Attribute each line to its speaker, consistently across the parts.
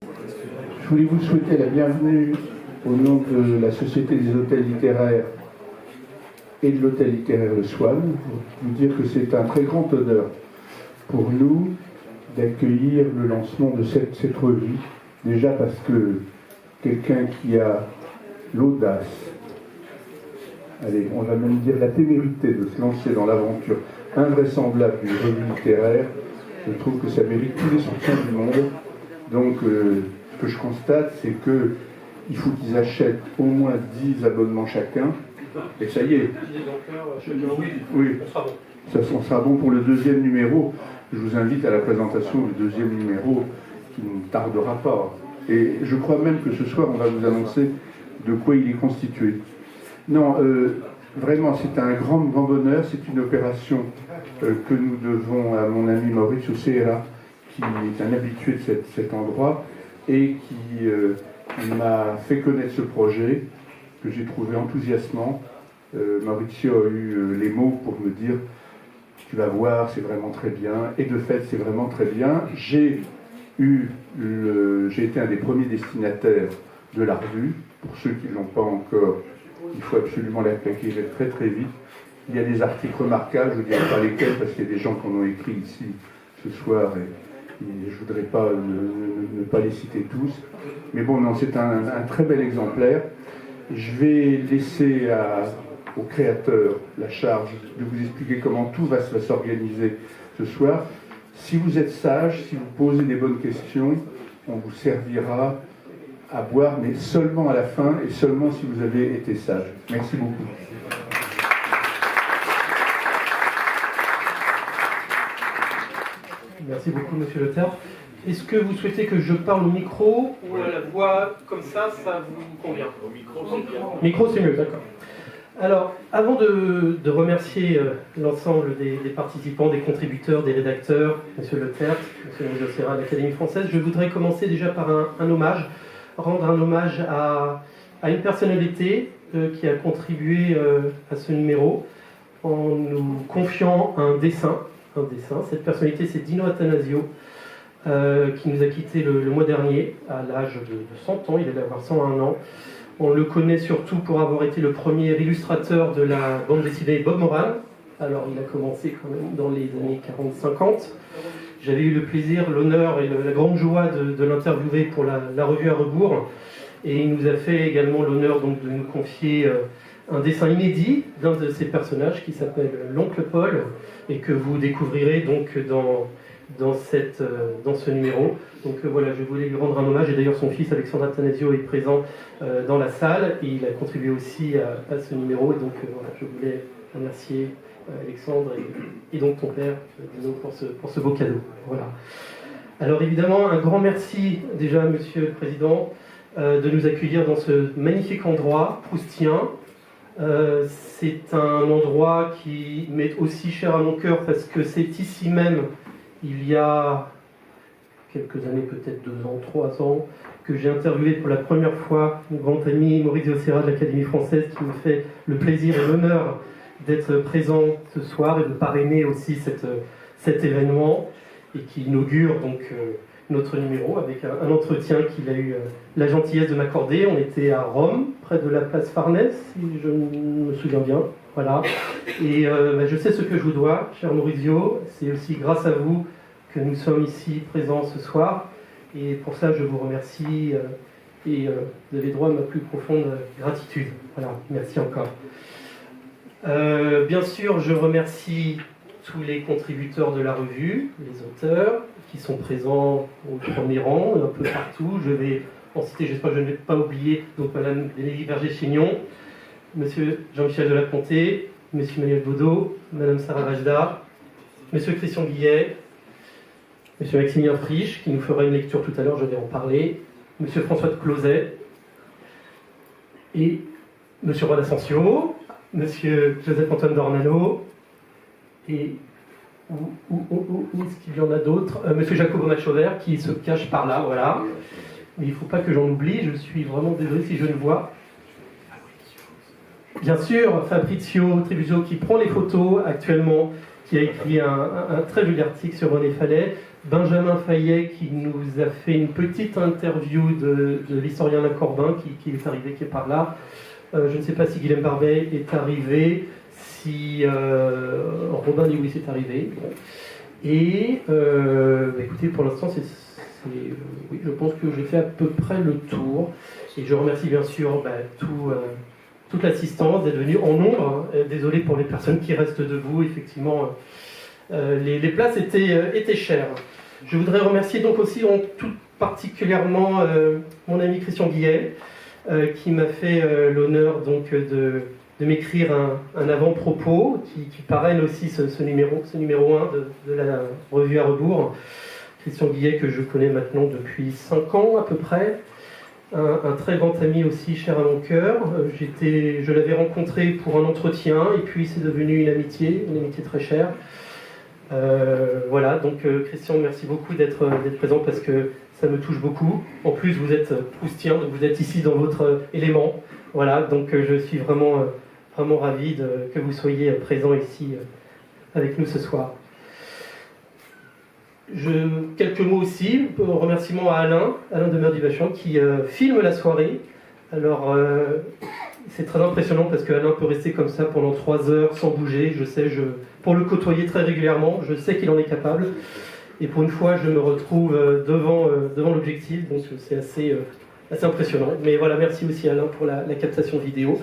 Speaker 1: Je voulais vous souhaiter la bienvenue au nom de la Société des hôtels littéraires et de l'hôtel littéraire Le Swan. Vous dire que c'est un très grand honneur pour nous d'accueillir le lancement de cette revue. Déjà parce que quelqu'un qui a l'audace, allez, on va même dire la témérité de se lancer dans l'aventure invraisemblable d'une revue littéraire, je trouve que ça mérite tous les soutiens du monde. Donc, ce que je constate, c'est qu'il faut qu'ils achètent au moins 10 abonnements chacun, et ça y est. Oui, ça sera bon pour le deuxième numéro. Je vous invite à la présentation du deuxième numéro, qui ne tardera pas. Et je crois même que ce soir, on va vous annoncer de quoi il est constitué. Non, vraiment, c'est un grand bonheur. C'est une opération que nous devons à mon ami Mauricio Serra, qui est un habitué de cet endroit et qui m'a fait connaître ce projet que j'ai trouvé enthousiasmant. Mauricio a eu les mots pour me dire « Tu vas voir, c'est vraiment très bien ». Et de fait, c'est vraiment très bien. J'ai été un des premiers destinataires de la revue. Pour ceux qui ne l'ont pas encore, il faut absolument l'acquérir très très vite. Il y a des articles remarquables, je ne dirai pas lesquels, parce qu'il y a des gens qui en ont écrit ici ce soir, et je ne voudrais pas ne pas les citer tous. Mais bon, non, c'est un très bel exemplaire. Je vais laisser au créateur la charge de vous expliquer comment tout va s'organiser ce soir. Si vous êtes sage, si vous posez des bonnes questions, on vous servira à boire, mais seulement à la fin et seulement si vous avez été sage. Merci beaucoup.
Speaker 2: Merci beaucoup, monsieur le Tertre. Est-ce que vous souhaitez que je parle au micro ou à la voix comme ça vous convient? Au micro, c'est bien. Micro, c'est mieux, d'accord. Alors, avant de remercier l'ensemble des participants, des contributeurs, des rédacteurs, monsieur Le Tertre, monsieur Mauricio Serra de l'Académie française, je voudrais commencer déjà par un hommage, rendre un hommage à une personnalité qui a contribué à ce numéro en nous confiant un dessin. Cette personnalité, c'est Dino Atanasio, qui nous a quittés le mois dernier, à l'âge de 100 ans, il allait avoir 101 ans. On le connaît surtout pour avoir été le premier illustrateur de la bande dessinée Bob Moran. Alors, il a commencé quand même dans les années 40-50. J'avais eu le plaisir, l'honneur et la grande joie de l'interviewer pour la revue à rebours. Et il nous a fait également l'honneur donc, de nous confier un dessin inédit d'un de ses personnages qui s'appelle l'Oncle Paul et que vous découvrirez donc dans ce numéro. Donc voilà, je voulais lui rendre un hommage et d'ailleurs son fils Alexandre Atanasio est présent dans la salle et il a contribué aussi à ce numéro et donc voilà, je voulais remercier Alexandre et donc ton père Dino pour ce beau cadeau. Voilà. Alors évidemment un grand merci déjà Monsieur le Président de nous accueillir dans ce magnifique endroit proustien. C'est un endroit qui m'est aussi cher à mon cœur parce que c'est ici même, il y a quelques années, peut-être 2 ans, 3 ans, que j'ai interviewé pour la première fois mon grand ami Mauricio Serra de l'Académie française qui me fait le plaisir et l'honneur d'être présent ce soir et de parrainer aussi cet événement et qui inaugure donc notre numéro avec un entretien qu'il a eu la gentillesse de m'accorder. On était à Rome, près de la place Farnèse, si je me souviens bien. Voilà. Et je sais ce que je vous dois, cher Mauricio. C'est aussi grâce à vous que nous sommes ici présents ce soir. Et pour ça, je vous remercie et vous avez droit à ma plus profonde gratitude. Voilà, merci encore. Bien sûr, je remercie tous les contributeurs de la revue, les auteurs, qui sont présents au premier rang, un peu partout. Je vais en citer, j'espère que je ne vais pas oublier, donc Madame Bénédicte Berger-Chignon, Monsieur Jean-Michel Delaconté, Monsieur Manuel Baudot, Madame Sarah Vajda, Monsieur Christian Guillet, Monsieur Maximilien Frisch, qui nous fera une lecture tout à l'heure, je vais en parler, Monsieur François de Closet, et Monsieur Roy d'Ascencio, Monsieur Joseph-Antoine Dornano, et où est-ce qu'il y en a d'autres Monsieur Jacob Bonachauver, qui se cache par là, voilà. Mais il ne faut pas que j'en oublie, je suis vraiment désolé si je ne vois. Bien sûr, Fabrizio Tribuzio qui prend les photos actuellement, qui a écrit un très joli article sur René Fallet. Benjamin Fayet qui nous a fait une petite interview de l'historien Alain Corbin qui est arrivé, qui est par là. Je ne sais pas si Guilhem Barbet est arrivé, si Robin Lewis est arrivé. Bon. Et écoutez, pour l'instant, oui, je pense que j'ai fait à peu près le tour. Et je remercie bien sûr toute l'assistance d'être venue en nombre. Hein. Désolé pour les personnes qui restent debout, effectivement. Les places étaient chères. Je voudrais remercier donc aussi tout particulièrement mon ami Christian Guillet, qui m'a fait l'honneur donc de m'écrire un avant-propos qui parraine aussi ce numéro 1 de la revue à rebours. Christian Guillet que je connais maintenant depuis 5 ans à peu près, un très grand ami aussi cher à mon cœur. Je l'avais rencontré pour un entretien et puis c'est devenu une amitié très chère. Voilà, donc Christian, merci beaucoup d'être présent parce que ça me touche beaucoup. En plus, vous êtes proustien, donc vous êtes ici dans votre élément. Voilà, donc je suis vraiment ravi que vous soyez présent ici avec nous ce soir. Quelques mots aussi, un remerciement à Alain de Merdivachan qui filme la soirée. Alors, c'est très impressionnant parce qu'Alain peut rester comme ça pendant 3 heures sans bouger. Je sais, pour le côtoyer très régulièrement, je sais qu'il en est capable. Et pour une fois, je me retrouve devant l'objectif, donc c'est assez impressionnant. Mais voilà, merci aussi Alain pour la captation vidéo.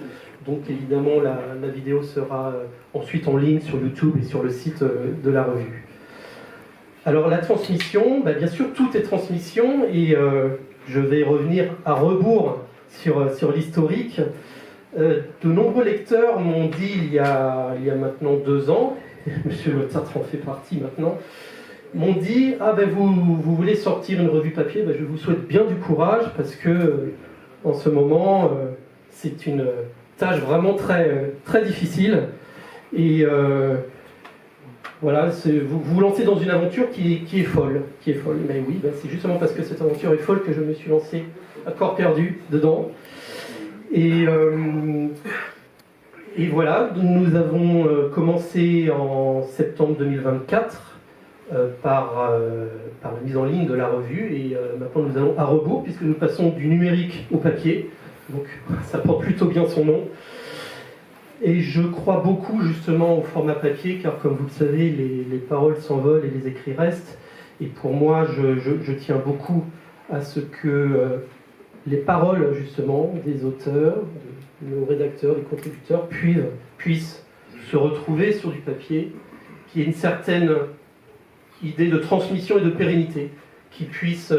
Speaker 2: Donc évidemment, la vidéo sera ensuite en ligne sur YouTube et sur le site de la revue. Alors la transmission, bien sûr, tout est transmission et je vais revenir à rebours sur l'historique. De nombreux lecteurs m'ont dit il y a maintenant 2 ans, Monsieur Le Tartre en fait partie maintenant, m'ont dit vous voulez sortir une revue papier, je vous souhaite bien du courage parce que en ce moment c'est une tâche vraiment très, très difficile et voilà, vous vous lancez dans une aventure qui est folle. Mais oui, c'est justement parce que cette aventure est folle que je me suis lancé à corps perdu dedans. Et voilà, nous avons commencé en septembre 2024 par la mise en ligne de la revue. Et maintenant nous allons à rebours puisque nous passons du numérique au papier. Donc ça porte plutôt bien son nom. Et je crois beaucoup justement au format papier, car comme vous le savez, les paroles s'envolent et les écrits restent. Et pour moi, je tiens beaucoup à ce que les paroles justement des auteurs, de nos rédacteurs, des contributeurs puissent se retrouver sur du papier, qu'il y ait une certaine idée de transmission et de pérennité, qui puisse,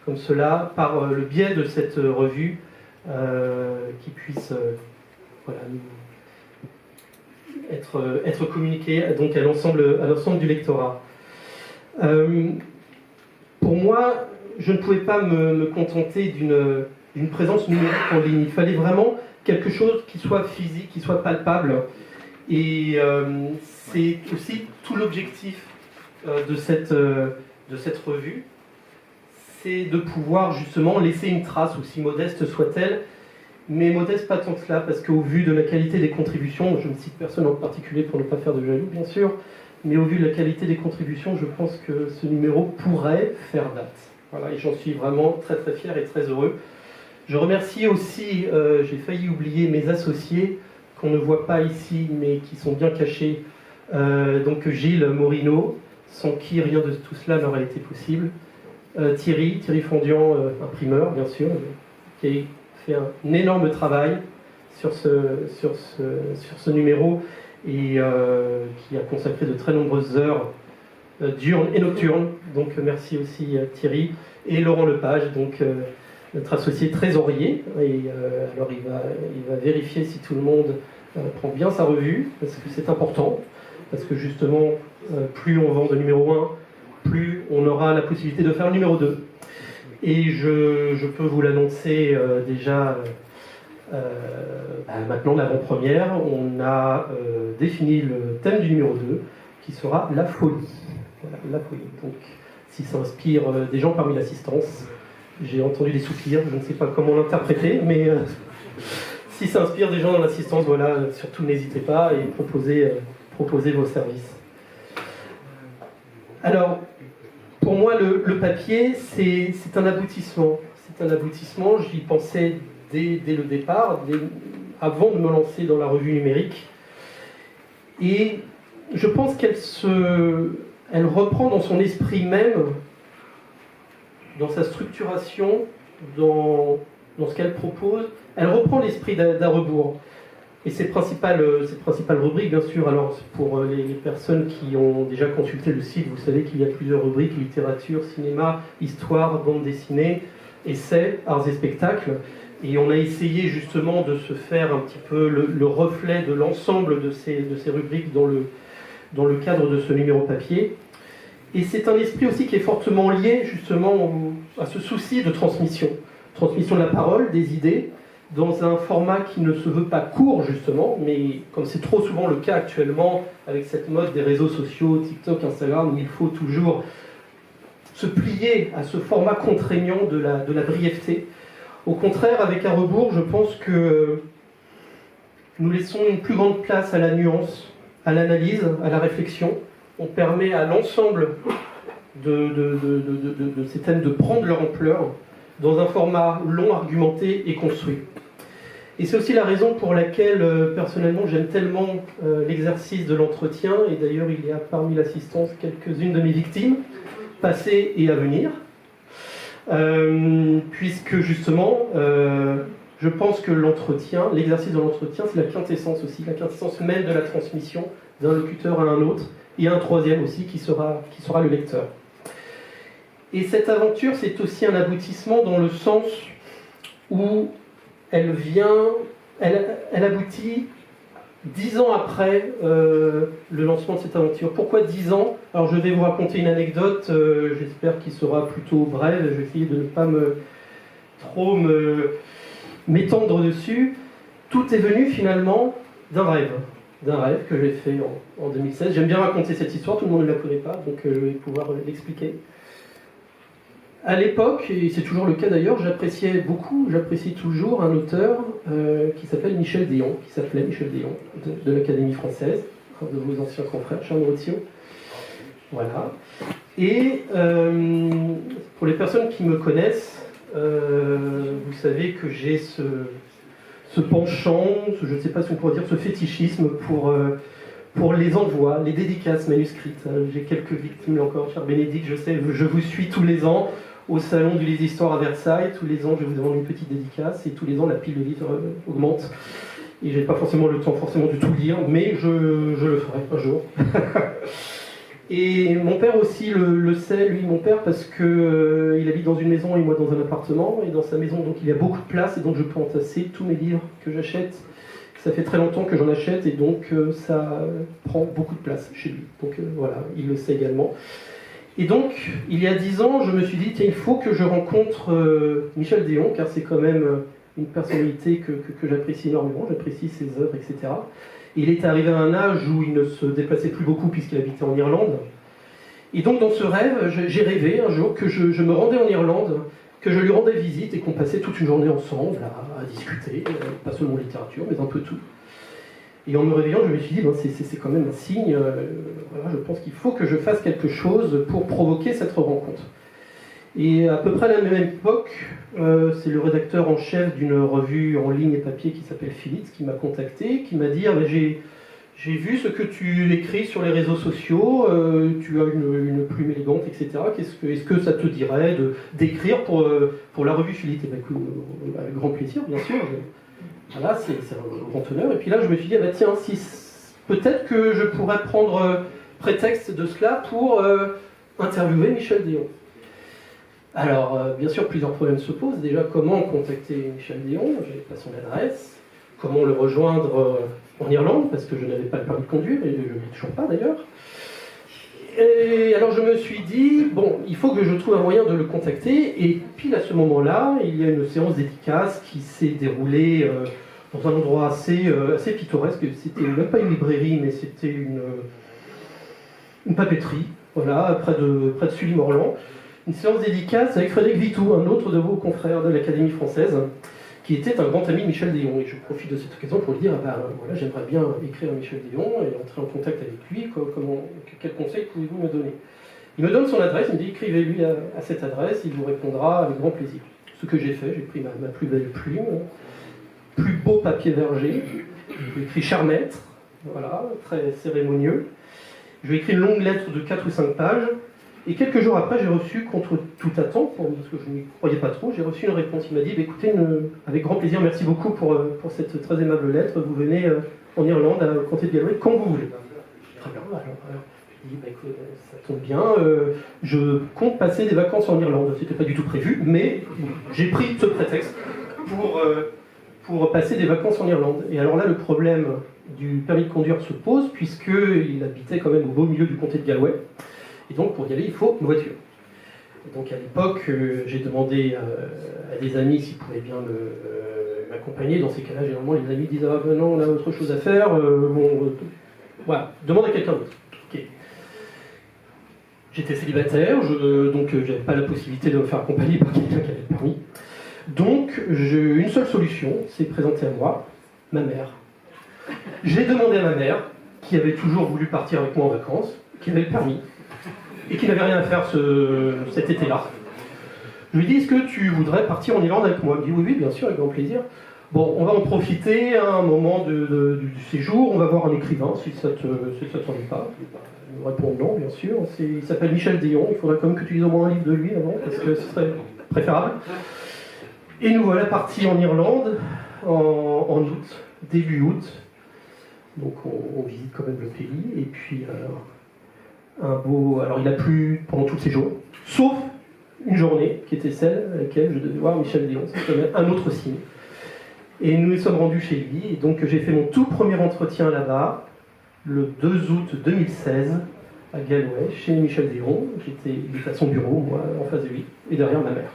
Speaker 2: comme cela, par le biais de cette revue, qui puisse être communiqué donc à l'ensemble du lectorat. Pour moi, je ne pouvais pas me contenter d'une présence numérique en ligne. Il fallait vraiment quelque chose qui soit physique, qui soit palpable. Et c'est aussi tout l'objectif de cette revue, c'est de pouvoir justement laisser une trace, aussi modeste soit-elle, mais modeste pas tant que cela, parce qu'au vu de la qualité des contributions, je ne cite personne en particulier pour ne pas faire de jaloux, bien sûr, mais au vu de la qualité des contributions, je pense que ce numéro pourrait faire date. Voilà, et j'en suis vraiment très très fier et très heureux. Je remercie aussi, j'ai failli oublier mes associés, qu'on ne voit pas ici, mais qui sont bien cachés, donc Gilles Morino, sans qui rien de tout cela n'aurait été possible. Thierry Fondian, imprimeur, bien sûr, qui a fait un énorme travail sur ce numéro et qui a consacré de très nombreuses heures diurnes et nocturnes. Donc merci aussi Thierry. Et Laurent Lepage, donc notre associé trésorier. Et alors il va vérifier si tout le monde prend bien sa revue, parce que c'est important. Parce que justement, plus on vend de numéro 1, plus on aura la possibilité de faire le numéro 2. Et je peux vous l'annoncer déjà maintenant, l'avant-première, on a défini le thème du numéro 2, qui sera la folie. Voilà, la folie. Donc, si ça inspire des gens parmi l'assistance, j'ai entendu des soupirs, je ne sais pas comment l'interpréter, mais si ça inspire des gens dans l'assistance, voilà, surtout n'hésitez pas et proposez vos services. Alors, pour moi, le papier, c'est un aboutissement. C'est un aboutissement, j'y pensais dès le départ, avant de me lancer dans la revue numérique. Et je pense elle reprend dans son esprit même, dans sa structuration, dans ce qu'elle propose, elle reprend l'esprit d'À rebours. Et ses principales rubriques, bien sûr, alors pour les personnes qui ont déjà consulté le site, vous savez qu'il y a plusieurs rubriques: littérature, cinéma, histoire, bande dessinée, essais, arts et spectacles. Et on a essayé justement de se faire un petit peu le reflet de l'ensemble de ces rubriques dans le cadre de ce numéro papier. Et c'est un esprit aussi qui est fortement lié justement à ce souci de transmission. Transmission de la parole, des idées, dans un format qui ne se veut pas court justement, mais comme c'est trop souvent le cas actuellement avec cette mode des réseaux sociaux, TikTok, Instagram, où il faut toujours se plier à ce format contraignant de la brièveté. Au contraire, avec À rebours, je pense que nous laissons une plus grande place à la nuance, à l'analyse, à la réflexion. On permet à l'ensemble de ces thèmes de prendre leur ampleur dans un format long, argumenté et construit. Et c'est aussi la raison pour laquelle, personnellement, j'aime tellement l'exercice de l'entretien. Et d'ailleurs, il y a parmi l'assistance quelques-unes de mes victimes, passées et à venir. Puisque justement, je pense que l'exercice de l'entretien, c'est la quintessence aussi, la quintessence même de la transmission d'un locuteur à un autre, et un troisième aussi qui sera le lecteur. Et cette aventure, c'est aussi un aboutissement dans le sens où elle aboutit 10 ans après le lancement de cette aventure. Pourquoi 10 ans? Alors je vais vous raconter une anecdote, j'espère qu'il sera plutôt brève, je vais essayer de ne pas m'étendre dessus. Tout est venu finalement d'un rêve que j'ai fait en 2016. J'aime bien raconter cette histoire, tout le monde ne la connaît pas, donc je vais pouvoir l'expliquer. À l'époque, et c'est toujours le cas d'ailleurs, j'apprécie toujours un auteur qui s'appelait Michel Déon, de l'Académie française, un de vos anciens confrères, Charles Rotillon. Voilà. Et pour les personnes qui me connaissent, vous savez que j'ai ce penchant, je ne sais pas si on pourrait dire ce fétichisme pour les envois, les dédicaces manuscrites. J'ai quelques victimes là encore, cher Bénédicte, je sais, je vous suis tous les ans au salon du livre d'histoire à Versailles. Tous les ans, je vous demande une petite dédicace et tous les ans, la pile de livres augmente. Et je n'ai pas forcément le temps de tout lire, mais je le ferai un jour. Et mon père aussi le sait, lui, mon père, parce que il habite dans une maison et moi dans un appartement. Et dans sa maison, donc, il y a beaucoup de place et donc je peux entasser tous mes livres que j'achète. Ça fait très longtemps que j'en achète et donc ça prend beaucoup de place chez lui. Donc voilà, il le sait également. Et donc, il y a 10 ans, je me suis dit, tiens, il faut que je rencontre Michel Déon, car c'est quand même une personnalité que j'apprécie énormément, j'apprécie ses œuvres, etc. Et il est arrivé à un âge où il ne se déplaçait plus beaucoup puisqu'il habitait en Irlande. Et donc, dans ce rêve, j'ai rêvé un jour que je me rendais en Irlande, que je lui rendais visite et qu'on passait toute une journée ensemble à discuter, pas seulement littérature, mais un peu tout. Et en me réveillant, je me suis dit, c'est quand même un signe, voilà, je pense qu'il faut que je fasse quelque chose pour provoquer cette rencontre. Et à peu près à la même époque, c'est le rédacteur en chef d'une revue en ligne et papier qui s'appelle Philips qui m'a contacté, qui m'a dit, j'ai vu ce que tu écris sur les réseaux sociaux, tu as une plume élégante, etc. Est-ce que ça te dirait d'écrire pour la revue Philips? Avec grand plaisir, bien sûr. Voilà, c'est un grand honneur. Et puis là, je me suis dit, tiens, peut-être que je pourrais prendre prétexte de cela pour interviewer Michel Déon. Alors, bien sûr, plusieurs problèmes se posent. Déjà, comment contacter Michel Déon? Je n'avais pas son adresse. Comment le rejoindre en Irlande? Parce que je n'avais pas le permis de conduire, et je ne l'ai toujours pas d'ailleurs. Et alors, je me suis dit, bon, il faut que je trouve un moyen de le contacter. Et puis, à ce moment-là, il y a une séance dédicace qui s'est déroulée dans un endroit assez pittoresque. C'était même pas une librairie, mais c'était une papeterie, voilà, près de Sully-Morland. Une séance dédicace avec Frédéric Vitou, un autre de vos confrères de l'Académie française, qui était un grand ami de Michel Déon. Et je profite de cette occasion pour lui dire, voilà, j'aimerais bien écrire à Michel Déon et entrer en contact avec lui. Quel conseil pouvez-vous me donner? Il me donne son adresse, il me dit écrivez-lui à cette adresse, il vous répondra avec grand plaisir. Ce que j'ai fait, j'ai pris ma plus belle plume, plus beau papier verger, j'ai écrit cher maître, voilà, très cérémonieux. Je lui ai écrit une longue lettre de 4 ou 5 pages, et quelques jours après, j'ai reçu, contre toute attente, parce que je n'y croyais pas trop, j'ai reçu une réponse. Il m'a dit écoutez, avec grand plaisir, merci beaucoup pour cette très aimable lettre, vous venez en Irlande, à Comté de Galway, quand vous voulez. Très bien, alors, je lui ai dit écoute, ça tombe bien, je compte passer des vacances en Irlande, c'était pas du tout prévu, mais j'ai pris ce prétexte pour passer des vacances en Irlande. Et alors là, le problème du permis de conduire se pose, puisqu'il habitait quand même au beau milieu du comté de Galway. Et donc, pour y aller, il faut une voiture. Et donc, à l'époque, j'ai demandé à des amis s'ils pouvaient bien m'accompagner. Dans ces cas-là, généralement, les amis disent « Ah ben non, on a autre chose à faire. Voilà, demande à quelqu'un d'autre. » Okay. J'étais célibataire, donc je n'avais pas la possibilité de me faire accompagner par quelqu'un qui avait le permis. Donc, une seule solution s'est présentée à moi, ma mère. J'ai demandé à ma mère, qui avait toujours voulu partir avec moi en vacances, qui avait le permis, et qui n'avait rien à faire cet été-là. Je lui ai dit, est-ce que tu voudrais partir en Irlande avec moi? Elle me dit, oui, oui, bien sûr, avec grand plaisir. Bon, on va en profiter à un moment du séjour, on va voir un écrivain, si ça t'ennuie pas. Elle me répond non, bien sûr. Il s'appelle Michel Déon, il faudrait quand même que tu lises au moins un livre de lui avant, parce que ce serait préférable. Et nous voilà partis en Irlande, en août, début août. Donc on visite quand même le pays, et puis alors il a plu pendant tout le séjour, sauf une journée qui était celle à laquelle je devais voir Michel Déon, c'était un autre signe. Et nous nous sommes rendus chez lui, et donc j'ai fait mon tout premier entretien là-bas, le 2 août 2016, à Galway, chez Michel Déon. J'étais à son bureau, moi, en face de lui, et derrière ma mère.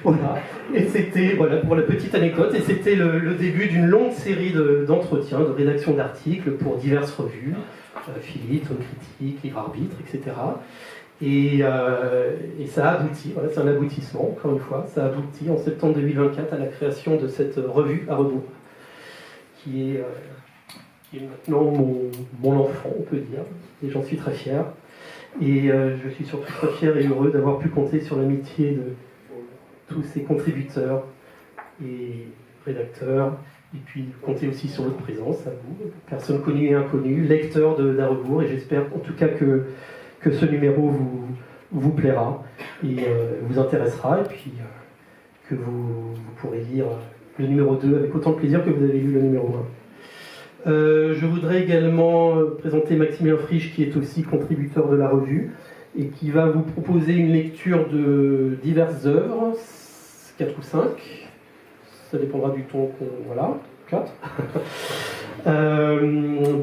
Speaker 2: Voilà, et c'était, voilà, pour la petite anecdote, et c'était le début d'une longue série d'entretiens, de rédaction d'articles pour diverses revues, Philippe, Homme Critique, Livre Arbitre, etc. Et ça a abouti, voilà, c'est un aboutissement, encore une fois, ça a abouti en septembre 2024 à la création de cette revue à rebours, qui est maintenant mon enfant, on peut dire, et j'en suis très fier. Et je suis surtout très fier et heureux d'avoir pu compter sur l'amitié de tous ces contributeurs et rédacteurs, et puis compter aussi sur votre présence, à vous, personnes connues et inconnues, lecteurs d'À rebours, et j'espère en tout cas que ce numéro vous plaira et vous intéressera, et puis que vous pourrez lire le numéro 2 avec autant de plaisir que vous avez lu le numéro 1. Je voudrais également présenter Maximilien Frisch, qui est aussi contributeur de la revue, et qui va vous proposer une lecture de diverses œuvres, 4 ou 5, ça dépendra du ton voilà, 4.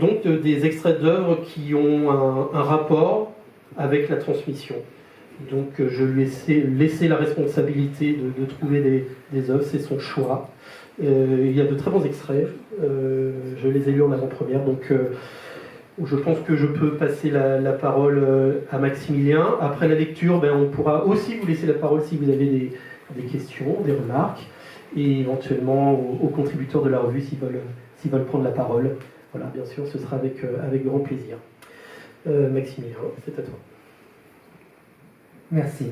Speaker 2: Donc des extraits d'œuvres qui ont un rapport avec la transmission. Donc je lui ai laissé la responsabilité de trouver des œuvres, c'est son choix. Il y a de très bons extraits, je les ai lus en avant-première, donc je pense que je peux passer la parole à Maximilien. Après la lecture, on pourra aussi vous laisser la parole si vous avez des questions, des remarques, et éventuellement aux contributeurs de la revue s'ils veulent prendre la parole. Voilà, bien sûr, ce sera avec grand plaisir. Maximilien, c'est à toi.
Speaker 3: Merci.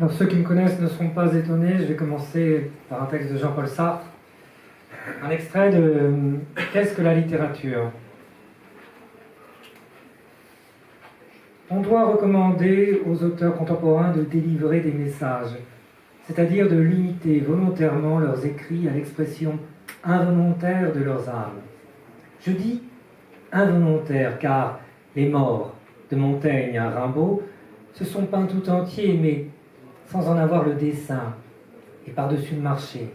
Speaker 3: Alors, ceux qui me connaissent ne seront pas étonnés, je vais commencer par un texte de Jean-Paul Sartre, un extrait de « Qu'est-ce que la littérature ?» On doit recommander aux auteurs contemporains de délivrer des messages, c'est-à-dire de limiter volontairement leurs écrits à l'expression involontaire de leurs âmes. Je dis involontaire car les morts, de Montaigne à Rimbaud, se sont peints tout entiers, mais sans en avoir le dessein, et par-dessus le marché.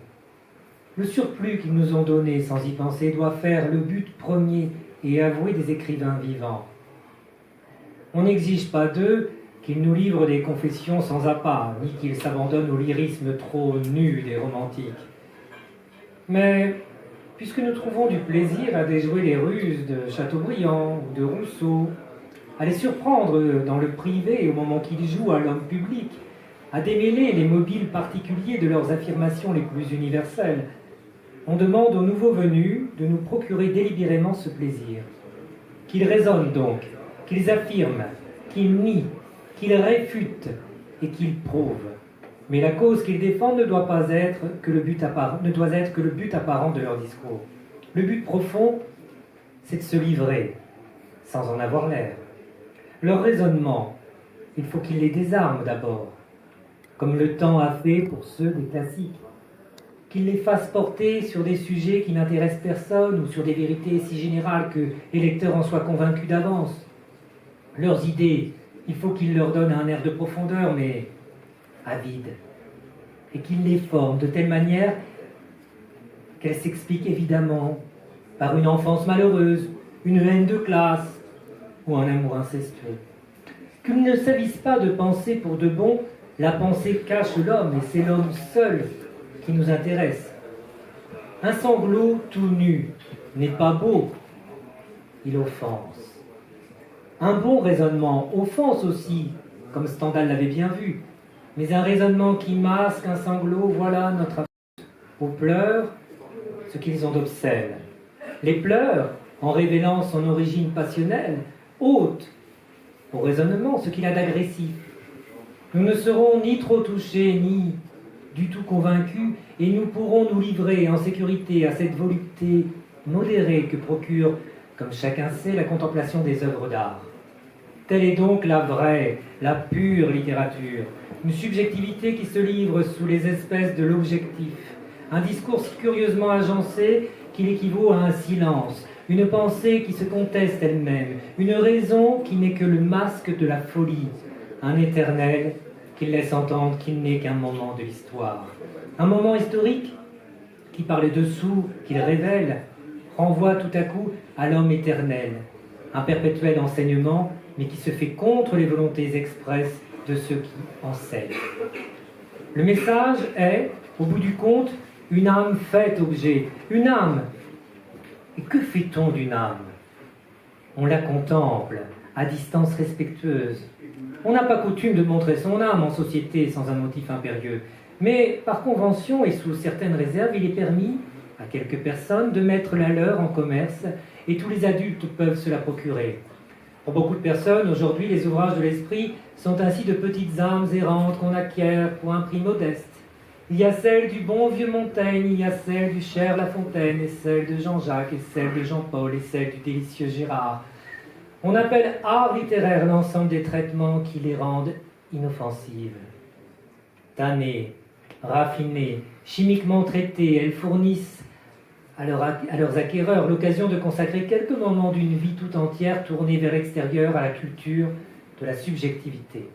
Speaker 3: Le surplus qu'ils nous ont donné sans y penser doit faire le but premier et avoué des écrivains vivants. On n'exige pas d'eux qu'ils nous livrent des confessions sans appât, ni qu'ils s'abandonnent au lyrisme trop nu des romantiques. Mais, puisque nous trouvons du plaisir à déjouer les ruses de Chateaubriand ou de Rousseau, à les surprendre dans le privé au moment qu'ils jouent à l'homme public, à démêler les mobiles particuliers de leurs affirmations les plus universelles, on demande aux nouveaux venus de nous procurer délibérément ce plaisir. Qu'ils raisonnent donc, qu'ils affirment, qu'ils nient, qu'ils réfutent et qu'ils prouvent. Mais la cause qu'ils défendent ne doit être que le but apparent de leur discours. Le but profond, c'est de se livrer, sans en avoir l'air. Leur raisonnement, il faut qu'ils les désarment d'abord, comme le temps a fait pour ceux des classiques, qu'ils les fassent porter sur des sujets qui n'intéressent personne ou sur des vérités si générales que les lecteurs en soient convaincus d'avance. Leurs idées, il faut qu'ils leur donnent un air de profondeur, mais avide, et qu'ils les forment de telle manière qu'elles s'expliquent évidemment par une enfance malheureuse, une haine de classe ou un amour incestueux. Qu'ils ne s'avisent pas de penser pour de bon, la pensée cache l'homme et c'est l'homme seul qui nous intéresse. Un sanglot tout nu n'est pas beau, il offense. Un bon raisonnement offense aussi, comme Stendhal l'avait bien vu, mais un raisonnement qui masque un sanglot, voilà notre affaire. Aux pleurs, ce qu'ils ont d'obscène. Les pleurs, en révélant son origine passionnelle, ôtent au raisonnement ce qu'il a d'agressif. Nous ne serons ni trop touchés, ni du tout convaincus, et nous pourrons nous livrer en sécurité à cette volupté modérée que procure, comme chacun sait, la contemplation des œuvres d'art. Telle est donc la vraie, la pure littérature, une subjectivité qui se livre sous les espèces de l'objectif, un discours si curieusement agencé qu'il équivaut à un silence, une pensée qui se conteste elle-même, une raison qui n'est que le masque de la folie, un éternel qui laisse entendre qu'il n'est qu'un moment de l'histoire. Un moment historique qui, par le dessous qu'il révèle, renvoie tout à coup à l'homme éternel, un perpétuel enseignement, mais qui se fait contre les volontés expresses de ceux qui enseignent. Le message est, au bout du compte, une âme faite objet, une âme. Et que fait-on d'une âme? On la contemple à distance respectueuse. On n'a pas coutume de montrer son âme en société sans un motif impérieux. Mais par convention et sous certaines réserves, il est permis à quelques personnes de mettre la leur en commerce et tous les adultes peuvent se la procurer. Pour beaucoup de personnes, aujourd'hui, les ouvrages de l'esprit sont ainsi de petites âmes errantes qu'on acquiert pour un prix modeste. Il y a celle du bon vieux Montaigne, il y a celle du cher La Fontaine, et celle de Jean-Jacques, et celle de Jean-Paul, et celle du délicieux Gérard. On appelle art littéraire l'ensemble des traitements qui les rendent inoffensives. Tannées, raffinées, chimiquement traitées, elles fournissent à leurs acquéreurs l'occasion de consacrer quelques moments d'une vie tout entière tournée vers l'extérieur à la culture de la subjectivité.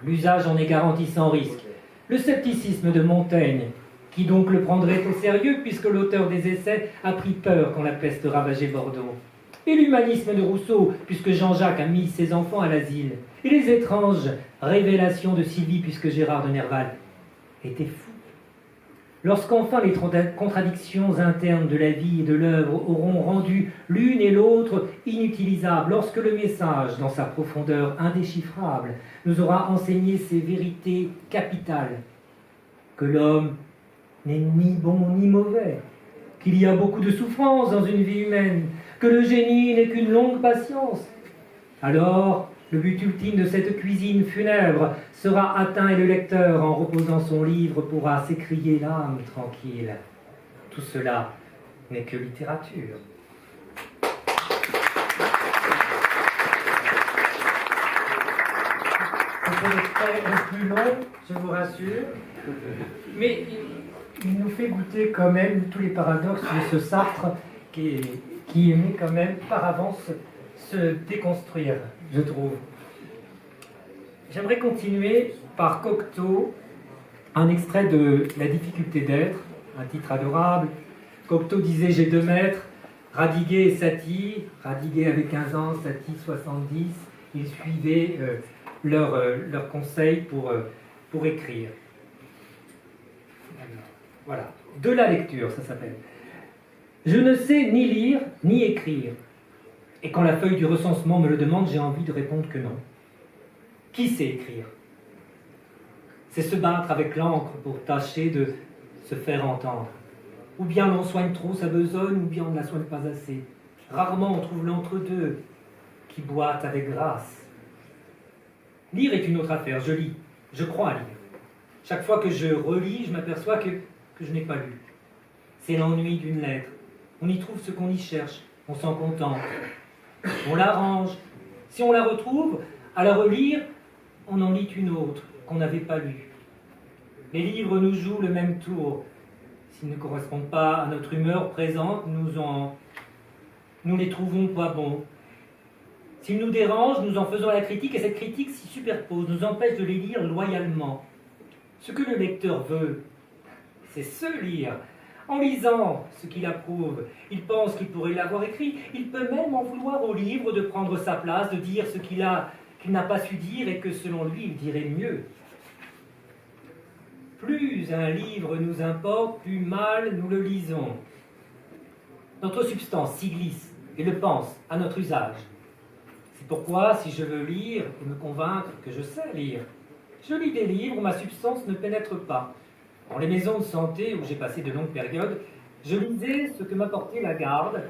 Speaker 3: L'usage en est garanti sans risque. Le scepticisme de Montaigne, qui donc le prendrait au sérieux puisque l'auteur des essais a pris peur quand la peste ravageait Bordeaux. Et l'humanisme de Rousseau, puisque Jean-Jacques a mis ses enfants à l'asile. Et les étranges révélations de Sylvie, puisque Gérard de Nerval était fou. Lorsqu'enfin les contradictions internes de la vie et de l'œuvre auront rendu l'une et l'autre inutilisables, lorsque le message, dans sa profondeur indéchiffrable, nous aura enseigné ces vérités capitales, que l'homme n'est ni bon ni mauvais, qu'il y a beaucoup de souffrance dans une vie humaine, que le génie n'est qu'une longue patience, alors le but ultime de cette cuisine funèbre sera atteint et le lecteur, en reposant son livre, pourra s'écrier l'âme tranquille. Tout cela n'est que littérature. C'est plus long, je vous rassure, mais il nous fait goûter quand même tous les paradoxes de ce Sartre qui aimait quand même par avance se déconstruire, je trouve. J'aimerais continuer par Cocteau, un extrait de La difficulté d'être, un titre adorable. Cocteau disait « J'ai 2 maîtres, Radiguet et Satie », Radiguet avait 15 ans, Satie 70, ils suivaient leurs conseils pour écrire. Alors, voilà, de la lecture, ça s'appelle. Je ne sais ni lire ni écrire. Et quand la feuille du recensement me le demande, j'ai envie de répondre que non. Qui sait écrire? C'est se battre avec l'encre pour tâcher de se faire entendre. Ou bien l'on soigne trop sa besogne, ou bien on ne la soigne pas assez. Rarement on trouve l'entre-deux qui boite avec grâce. Lire est une autre affaire, je lis, je crois lire. Chaque fois que je relis, je m'aperçois que je n'ai pas lu. C'est l'ennui d'une lettre. On y trouve ce qu'on y cherche, on s'en contente. On la range. Si on la retrouve, à la relire, on en lit une autre qu'on n'avait pas lue. Les livres nous jouent le même tour. S'ils ne correspondent pas à notre humeur présente, nous les trouvons pas bons. S'ils nous dérangent, nous en faisons la critique et cette critique s'y superpose, nous empêche de les lire loyalement. Ce que le lecteur veut, c'est se lire. En lisant ce qu'il approuve, il pense qu'il pourrait l'avoir écrit. Il peut même en vouloir au livre de prendre sa place, de dire ce qu'il n'a pas su dire et que selon lui, il dirait mieux. Plus un livre nous importe, plus mal nous le lisons. Notre substance s'y glisse et le pense à notre usage. C'est pourquoi, si je veux lire et me convaincre que je sais lire, je lis des livres où ma substance ne pénètre pas. Dans les maisons de santé où j'ai passé de longues périodes, je lisais ce que m'apportait la garde,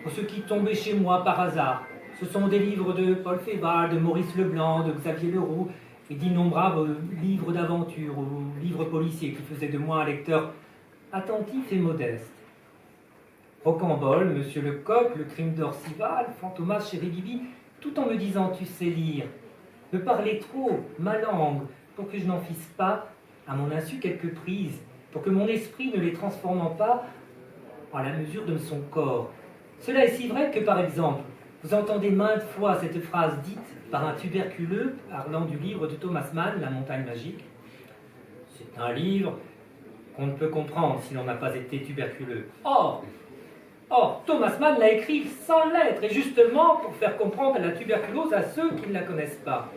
Speaker 3: ou ce qui tombait chez moi par hasard. Ce sont des livres de Paul Féval, de Maurice Leblanc, de Xavier Leroux, et d'innombrables livres d'aventure ou livres policiers qui faisaient de moi un lecteur attentif et modeste. Rocambole, Monsieur Lecoq, Le Crime d'Orcival, Fantomas, Chéri Bibi, tout en me disant « tu sais lire », me parlait trop, ma langue, pour que je n'en fisse pas, à mon insu, quelques prises, pour que mon esprit ne les transformant pas à la mesure de son corps. Cela est si vrai que, par exemple, vous entendez maintes fois cette phrase dite par un tuberculeux parlant du livre de Thomas Mann, La montagne magique. C'est un livre qu'on ne peut comprendre si l'on n'a pas été tuberculeux. Or, Thomas Mann l'a écrit sans lettres, et justement pour faire comprendre la tuberculose à ceux qui ne la connaissent pas.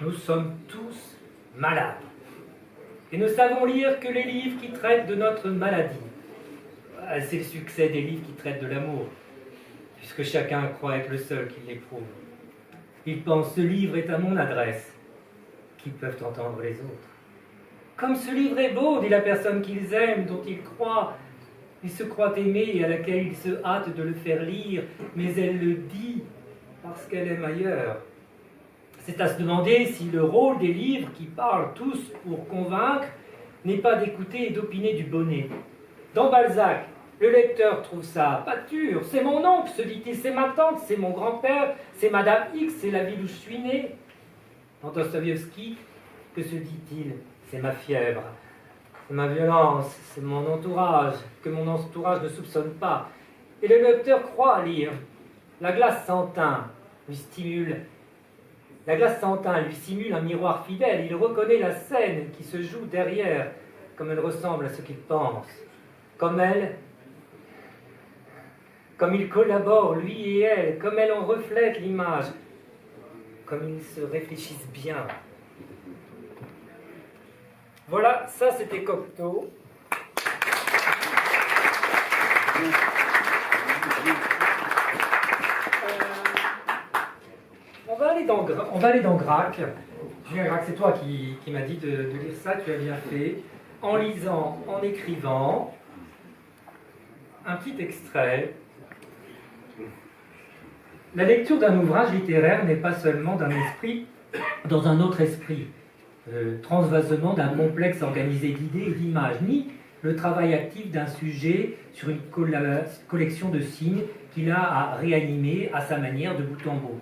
Speaker 3: Nous sommes tous malades. Et ne savons lire que les livres qui traitent de notre maladie. C'est le succès des livres qui traitent de l'amour, puisque chacun croit être le seul qui l'éprouve. Ils pensent, ce livre est à mon adresse, qu'ils peuvent entendre les autres. Comme ce livre est beau, dit la personne qu'ils aiment, dont ils croient, ils se croient aimés et à laquelle ils se hâtent de le faire lire, mais elle le dit parce qu'elle aime ailleurs. C'est à se demander si le rôle des livres qui parlent tous pour convaincre n'est pas d'écouter et d'opiner du bonnet. Dans Balzac, le lecteur trouve ça pâture. C'est mon oncle, se dit-il, c'est ma tante, c'est mon grand-père, c'est Madame X, c'est la ville où je suis né. Dans Dostoïevski, que se dit-il? C'est ma fièvre, c'est ma violence, c'est mon entourage, que mon entourage ne soupçonne pas. Et le lecteur croit lire. La glace sans teint lui stimule. La glace sans teint lui simule un miroir fidèle. Il reconnaît la scène qui se joue derrière, comme elle ressemble à ce qu'il pense. Comme ils collaborent, lui et elle, comme elle en reflète l'image, comme ils se réfléchissent bien. Voilà, ça c'était Cocteau. On va aller dans Gracq. Julien Gracq, c'est toi qui m'as dit de lire ça, tu as bien fait. En lisant, en écrivant, un petit extrait. La lecture d'un ouvrage littéraire n'est pas seulement d'un esprit dans un autre esprit, transvasement d'un complexe organisé d'idées et d'images, ni le travail actif d'un sujet sur une collection de signes qu'il a à réanimer à sa manière de bout en bout.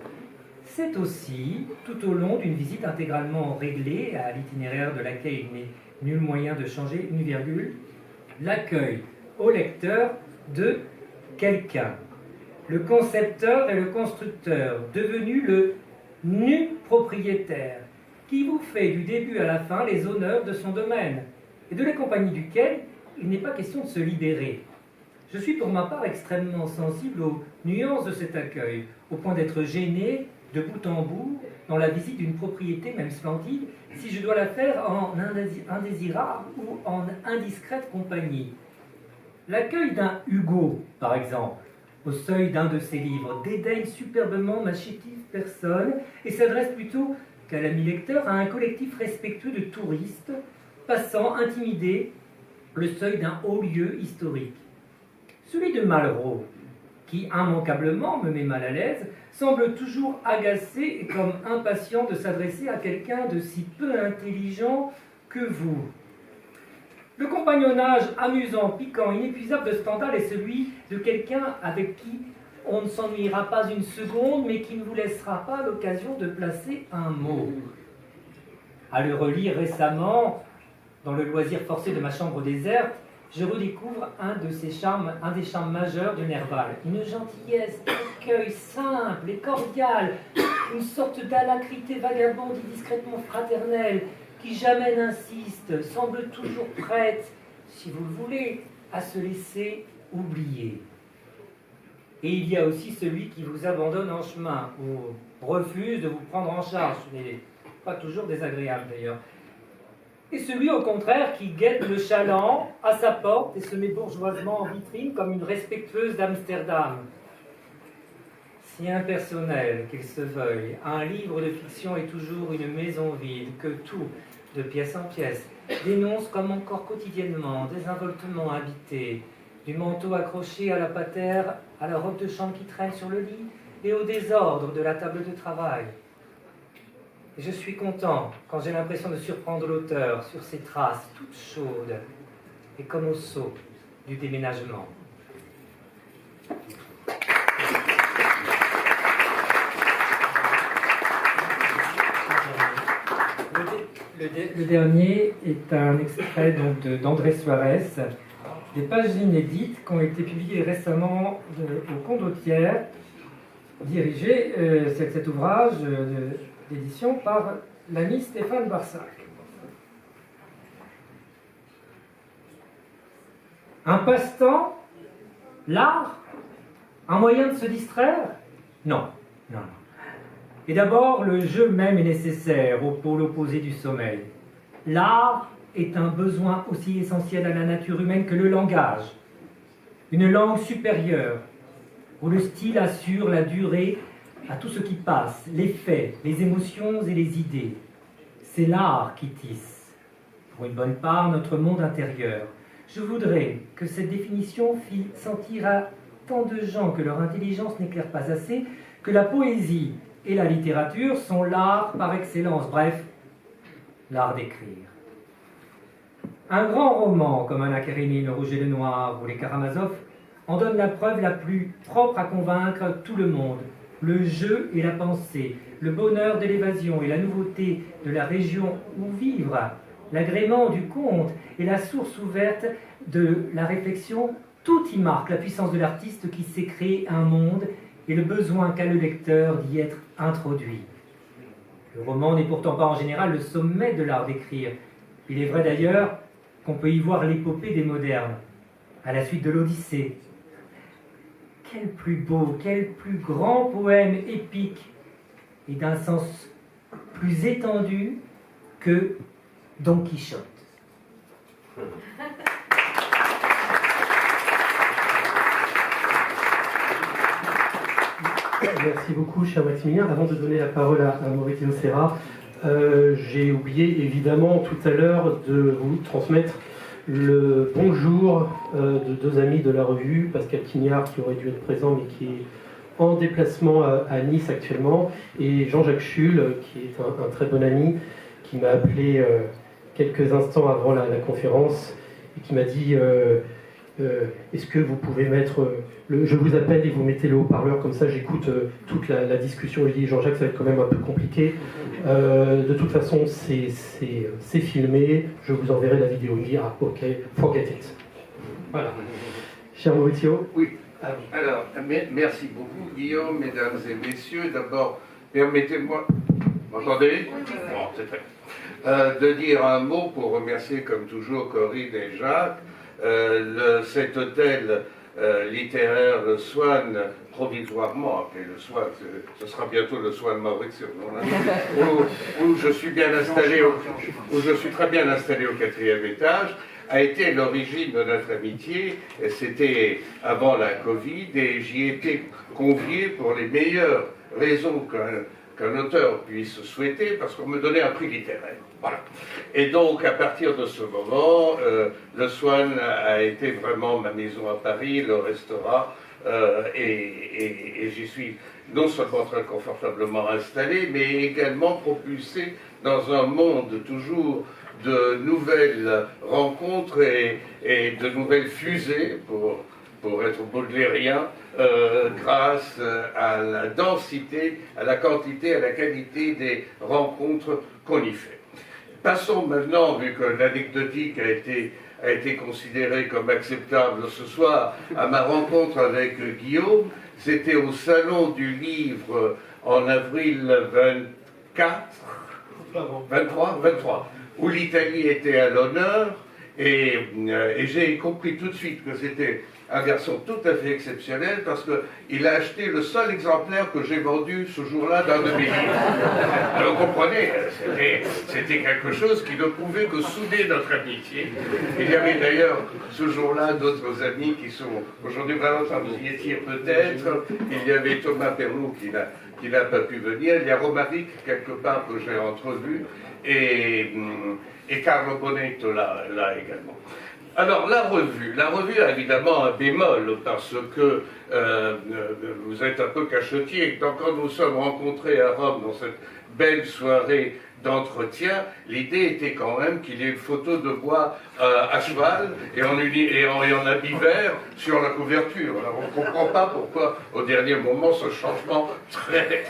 Speaker 3: C'est aussi, tout au long d'une visite intégralement réglée, à l'itinéraire de laquelle il n'est nul moyen de changer une virgule, l'accueil au lecteur de quelqu'un. Le concepteur et le constructeur, devenu le nu propriétaire, qui vous fait du début à la fin les honneurs de son domaine, et de la compagnie duquel il n'est pas question de se libérer. Je suis pour ma part extrêmement sensible aux nuances de cet accueil, au point d'être gêné de bout en bout dans la visite d'une propriété, même splendide, si je dois la faire en indésirable ou en indiscrète compagnie. L'accueil d'un Hugo, par exemple, au seuil d'un de ses livres, dédaigne superbement ma chétive personne et s'adresse plutôt qu'à l'ami lecteur à un collectif respectueux de touristes passant intimidés le seuil d'un haut lieu historique. Celui de Malraux, qui immanquablement me met mal à l'aise, semble toujours agacé et comme impatient de s'adresser à quelqu'un de si peu intelligent que vous. Le compagnonnage amusant, piquant, inépuisable de Stendhal est celui de quelqu'un avec qui on ne s'ennuiera pas une seconde, mais qui ne vous laissera pas l'occasion de placer un mot. À le relire récemment, dans le loisir forcé de ma chambre déserte, je redécouvre un des charmes majeurs de Nerval. Une gentillesse d'accueil simple et cordiale, une sorte d'alacrité vagabonde et discrètement fraternelle, qui jamais n'insiste, semble toujours prête, si vous le voulez, à se laisser oublier. Et il y a aussi celui qui vous abandonne en chemin, ou refuse de vous prendre en charge, ce n'est pas toujours désagréable d'ailleurs. Et celui au contraire qui guette le chaland à sa porte et se met bourgeoisement en vitrine comme une respectueuse d'Amsterdam. Si impersonnel qu'il se veuille, un livre de fiction est toujours une maison vide que tout, de pièce en pièce, dénonce comme encore quotidiennement désinvoltement habité, du manteau accroché à la patère, à la robe de chambre qui traîne sur le lit et au désordre de la table de travail. Et je suis content quand j'ai l'impression de surprendre l'auteur sur ses traces toutes chaudes et comme au saut du déménagement. Le dernier est un extrait d'André Suarez, des pages inédites qui ont été publiées récemment au Condottière, dirigé cet ouvrage d'édition par l'ami Stéphane Barsac. Un passe-temps? L'art? Un moyen de se distraire? Non, non, non. Et d'abord, le jeu même est nécessaire au pôle opposé du sommeil. L'art est un besoin aussi essentiel à la nature humaine que le langage. Une langue supérieure, où le style assure la durée à tout ce qui passe, les faits, les émotions et les idées. C'est l'art qui tisse, pour une bonne part, notre monde intérieur. Je voudrais que cette définition fît sentir à tant de gens que leur intelligence n'éclaire pas assez, que la poésie et la littérature sont l'art par excellence, bref, l'art d'écrire. Un grand roman comme Anna Karénine, Le Rouge et le Noir ou Les Karamazov en donne la preuve la plus propre à convaincre tout le monde. Le jeu et la pensée, le bonheur de l'évasion et la nouveauté de la région où vivre, l'agrément du conte et la source ouverte de la réflexion, tout y marque la puissance de l'artiste qui sait créer un monde et le besoin qu'a le lecteur d'y être introduit. Le roman n'est pourtant pas en général le sommet de l'art d'écrire. Il est vrai d'ailleurs qu'on peut y voir l'épopée des modernes, à la suite de l'Odyssée. Quel plus beau, quel plus grand poème épique et d'un sens plus étendu que Don Quichotte.
Speaker 2: Merci beaucoup, cher Maximilien. Avant de donner la parole à Maurizio Serra, j'ai oublié évidemment tout à l'heure de vous transmettre le bonjour de deux amis de la revue, Pascal Quignard qui aurait dû être présent mais qui est en déplacement à Nice actuellement, et Jean-Jacques Schull qui est un très bon ami qui m'a appelé quelques instants avant la conférence et qui m'a dit est-ce que vous pouvez mettre je vous appelle et vous mettez le haut-parleur, comme ça j'écoute toute la discussion. Je dis Jean-Jacques, ça va être quand même un peu compliqué. De toute façon, c'est filmé, je vous enverrai la vidéo. Il dit ah ok, forget it. Voilà. Cher Maurizio.
Speaker 4: Oui. Alors, merci beaucoup Guillaume, mesdames et messieurs. D'abord, permettez-moi, m'entendez? Bon, c'est très bien. De dire un mot pour remercier comme toujours Corinne et Jacques. Cet hôtel littéraire, le Swan, provisoirement appelé le Swan, ce sera bientôt le Swan Maurizio, où je suis bien installé, où je suis très bien installé au 4e étage, a été l'origine de notre amitié. C'était avant la Covid et j'y étais convié pour les meilleures raisons qu'un auteur puisse souhaiter, parce qu'on me donnait un prix littéraire. Voilà. Et donc, à partir de ce moment, le Swan a été vraiment ma maison à Paris, le restera et j'y suis non seulement très confortablement installé, mais également propulsé dans un monde toujours de nouvelles rencontres et de nouvelles fusées, pour être baudelairien, grâce à la densité, à la quantité, à la qualité des rencontres qu'on y fait. Passons maintenant, vu que l'anecdotique a été considérée comme acceptable ce soir, à ma rencontre avec Guillaume. C'était au Salon du Livre en avril 23, où l'Italie était à l'honneur, et j'ai compris tout de suite que c'était un garçon tout à fait exceptionnel, parce qu'il a acheté le seul exemplaire que j'ai vendu ce jour-là d'un de mes livres. Alors, vous comprenez, c'était quelque chose qui ne pouvait que souder notre amitié. Il y avait d'ailleurs ce jour-là d'autres amis qui sont aujourd'hui vraiment, vous y étiez peut-être. Il y avait Thomas Perlot qui n'a pas pu venir. Il y a Romaric, quelque part, que j'ai entrevu, et Carlo Bonetto là également. Alors, la revue a évidemment un bémol, parce que vous êtes un peu cachotier. Donc, quand nous sommes rencontrés à Rome dans cette belle soirée d'entretien, l'idée était quand même qu'il y ait une photo de moi à cheval et en habit vert sur la couverture. Alors, on ne comprend pas pourquoi, au dernier moment, ce changement très...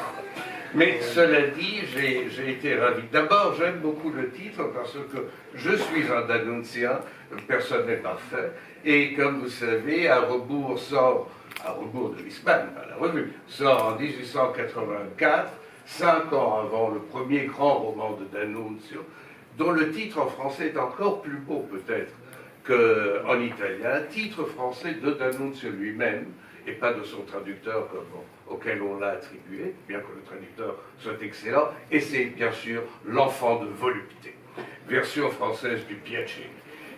Speaker 4: Mais cela dit, j'ai été ravi. D'abord, j'aime beaucoup le titre parce que je suis un D'Annunzien, personne n'est parfait, et comme vous savez, à rebours de Huysmans, la revue, sort en 1884, 5 ans avant le premier grand roman de D'Annunzio, dont le titre en français est encore plus beau peut-être qu'en italien, titre français de D'Annunzio lui-même, et pas de son traducteur auquel on l'a attribué, bien que le traducteur soit excellent, et c'est bien sûr L'Enfant de volupté, version française du Piacere,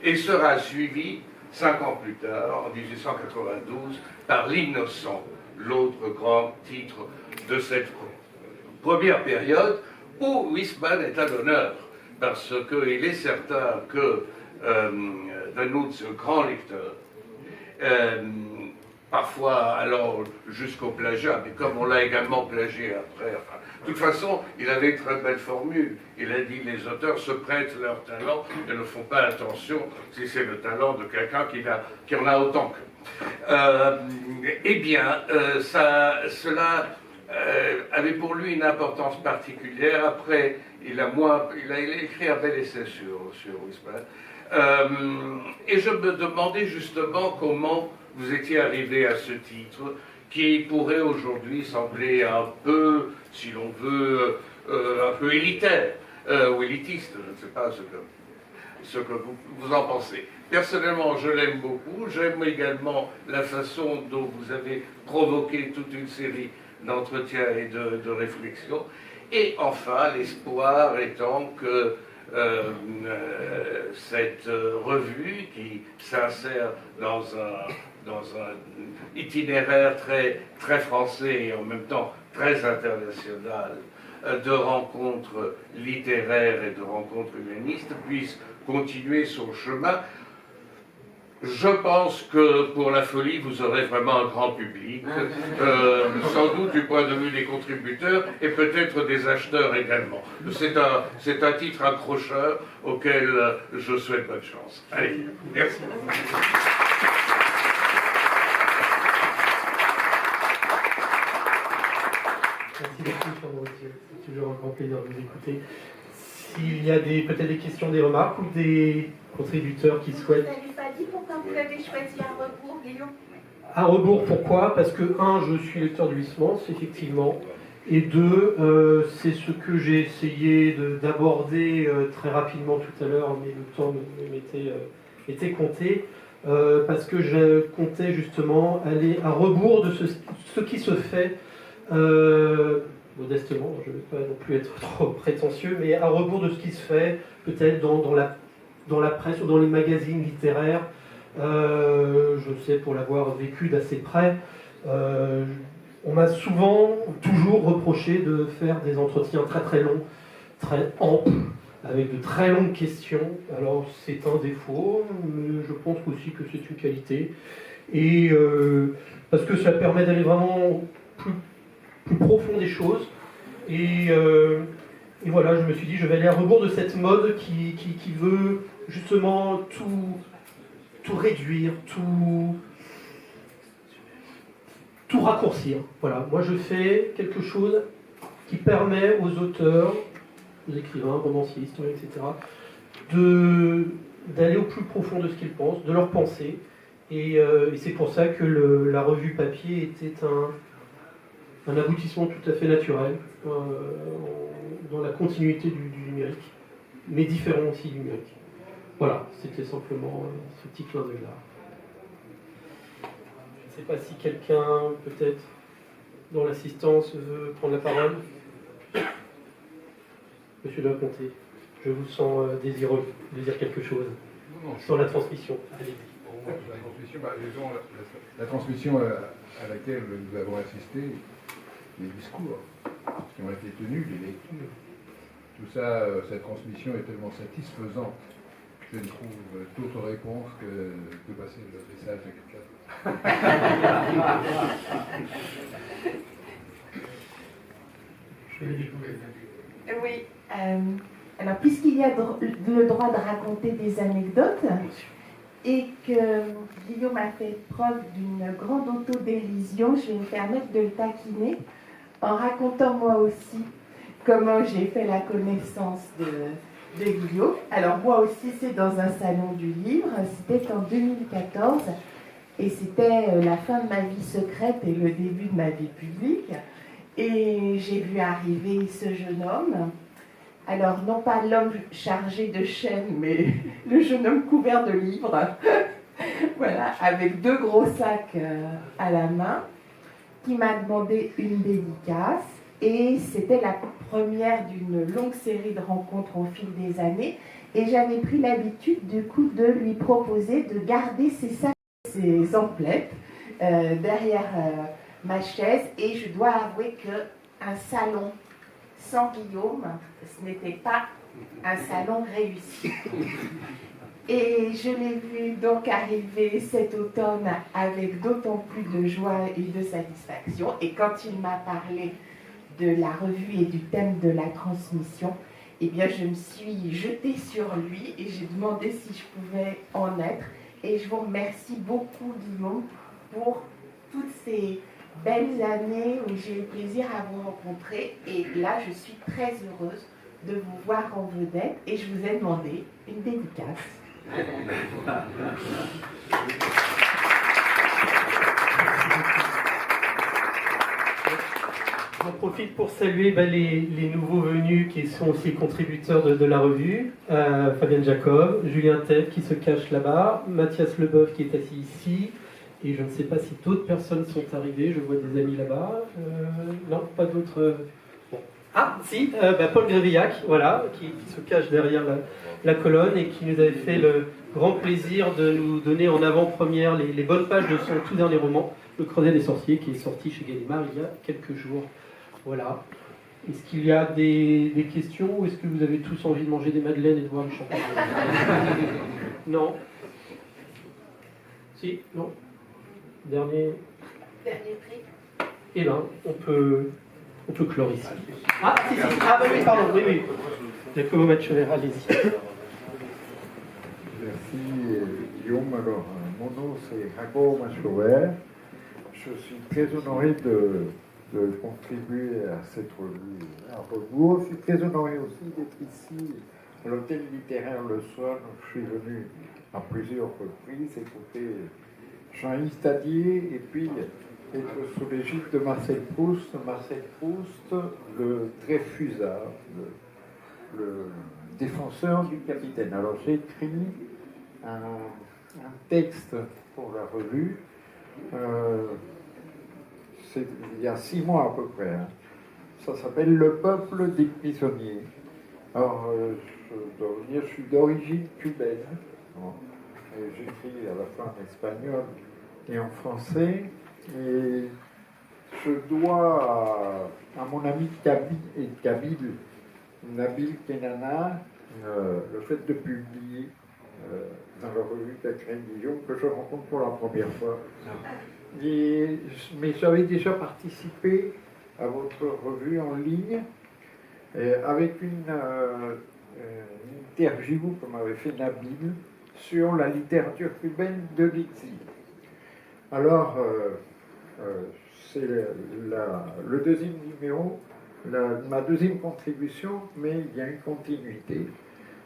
Speaker 4: et sera suivi 5 ans plus tard, en 1892, par L'Innocent, l'autre grand titre de cette première période, où Huysmans est à l'honneur, parce qu'il est certain que D'Annunzio, grand lecteur, parfois allant jusqu'au plagiat, mais comme on l'a également plagié après, enfin, de toute façon, il avait une très belle formule. Il a dit les auteurs se prêtent leur talent et ne font pas attention si c'est le talent de quelqu'un qui en a autant qu'eux. Eh bien, cela avait pour lui une importance particulière. Après, il a écrit un bel essai sur Huysmans. Et je me demandais justement comment vous étiez arrivé à ce titre, qui pourrait aujourd'hui sembler un peu, si l'on veut, un peu élitaire, ou élitiste, je ne sais pas ce que vous en pensez. Personnellement, je l'aime beaucoup. J'aime également la façon dont vous avez provoqué toute une série d'entretiens et de réflexions. Et enfin, l'espoir étant que cette revue, qui s'insère dans un itinéraire très, très français et en même temps très international de rencontres littéraires et de rencontres humanistes, puisse continuer son chemin. Je pense que pour la folie, vous aurez vraiment un grand public, sans doute du point de vue des contributeurs et peut-être des acheteurs également. C'est un titre accrocheur auquel je souhaite bonne chance. Allez, merci.
Speaker 2: Merci beaucoup, c'est toujours un grand plaisir de vous écouter. S'il y a peut-être des questions, des remarques ou des contributeurs qui souhaitent...
Speaker 5: Vous n'avez pas dit pourquoi vous avez choisi à rebours, Guillaume?
Speaker 2: À rebours, pourquoi? Parce que, un, je suis lecteur de Huysmans, effectivement, et deux, c'est ce que j'ai essayé d'aborder très rapidement tout à l'heure, mais le temps m'était compté, parce que je comptais justement aller à rebours de ce qui se fait, modestement, je ne vais pas non plus être trop prétentieux, mais à rebours de ce qui se fait peut-être dans la presse ou dans les magazines littéraires. Je sais, pour l'avoir vécu d'assez près, on m'a toujours reproché de faire des entretiens très très longs, très amples, avec de très longues questions. Alors c'est un défaut, mais je pense aussi que c'est une qualité. Et parce que ça permet d'aller vraiment plus profond des choses. Et voilà, je me suis dit, je vais aller à rebours de cette mode qui veut justement tout réduire, tout raccourcir. Voilà, moi je fais quelque chose qui permet aux auteurs, aux écrivains, romanciers, historiens, etc., d'aller au plus profond de ce qu'ils pensent, de leur pensée. Et c'est pour ça que la revue papier était un aboutissement tout à fait naturel dans la continuité du numérique, mais différent aussi du numérique. Voilà, c'était simplement ce petit clin d'œil-là. Je ne sais pas si quelqu'un, peut-être, dans l'assistance, veut prendre la parole. Monsieur Leconté, je vous sens désireux de dire quelque chose sur la transmission. Allez-y.
Speaker 6: La transmission à laquelle nous avons assisté, les discours qui ont été tenus, les lectures, tout ça, cette transmission est tellement satisfaisante. Je ne trouve d'autre réponse que passer le message à
Speaker 5: quelqu'un. Oui. Alors, puisqu'il y a le droit de raconter des anecdotes, et que Guillaume a fait preuve d'une grande autodérision, je vais me permettre de le taquiner en racontant moi aussi comment j'ai fait la connaissance de Guillaume. Alors moi aussi c'est dans un salon du livre, c'était en 2014 et c'était la fin de ma vie secrète et le début de ma vie publique. Et j'ai vu arriver ce jeune homme. Alors, non pas l'homme chargé de chaînes, mais le jeune homme couvert de livres, voilà, avec 2 gros sacs à la main, qui m'a demandé une dédicace. Et c'était la première d'une longue série de rencontres au fil des années. Et j'avais pris l'habitude, du coup, de lui proposer de garder ses sacs, ses emplettes, derrière ma chaise. Et je dois avouer qu'un salon sans Guillaume, ce n'était pas un salon réussi. Et je l'ai vu donc arriver cet automne avec d'autant plus de joie et de satisfaction. Et quand il m'a parlé de la revue et du thème de la transmission, eh bien je me suis jetée sur lui et j'ai demandé si je pouvais en être. Et je vous remercie beaucoup, Guillaume, pour toutes ces belles années où j'ai eu plaisir à vous rencontrer. Et là, je suis très heureuse de vous voir en vedette et je vous ai demandé une dédicace.
Speaker 2: J'en profite pour saluer les nouveaux venus qui sont aussi contributeurs de la revue. Fabienne Jacob, Julien Tête qui se cache là-bas, Mathias Leboeuf qui est assis ici. Et je ne sais pas si d'autres personnes sont arrivées. Je vois des amis là-bas. Non, pas d'autres. Bon. Ah, si, Paul Grévillac, voilà, qui se cache derrière la colonne et qui nous avait fait le grand plaisir de nous donner en avant-première les bonnes pages de son tout dernier roman, Le Creuset des Sorciers, qui est sorti chez Gallimard il y a quelques jours. Voilà. Est-ce qu'il y a des questions ou est-ce que vous avez tous envie de manger des madeleines et de boire du champagne? Non. Si? Non. Dernier
Speaker 5: prix.
Speaker 2: Eh bien, on peut clore ici. Ah, si, si. Ah, oui, pardon, oui. Jacobo Maciolera, allez-y.
Speaker 7: Merci Guillaume. Alors, mon nom c'est Jacobo Maciolera. Je suis très honoré de contribuer à cette revue à rebours. Je suis très honoré aussi d'être ici à l'hôtel littéraire Le Swan. Je suis venu à plusieurs reprises écouter Jean-Yves Tadier et puis être sous l'égide de Marcel Proust. Marcel Proust, le Dreyfusard, le défenseur du capitaine. Alors j'ai écrit un texte pour la revue, il y a 6 mois à peu près. Hein. Ça s'appelle Le peuple des prisonniers. Alors je dois vous dire, je suis d'origine cubaine. Bon. J'écris à la fois en espagnol et en français. Et je dois à mon ami Kabil Nabil Kenana le fait de publier dans la revue Catherine Guillaume, que je rencontre pour la première fois. Mais j'avais déjà participé à votre revue en ligne avec une interview que m'avait fait Nabil sur la littérature cubaine de l'exil. Alors, c'est le deuxième numéro, ma deuxième contribution, mais il y a une continuité.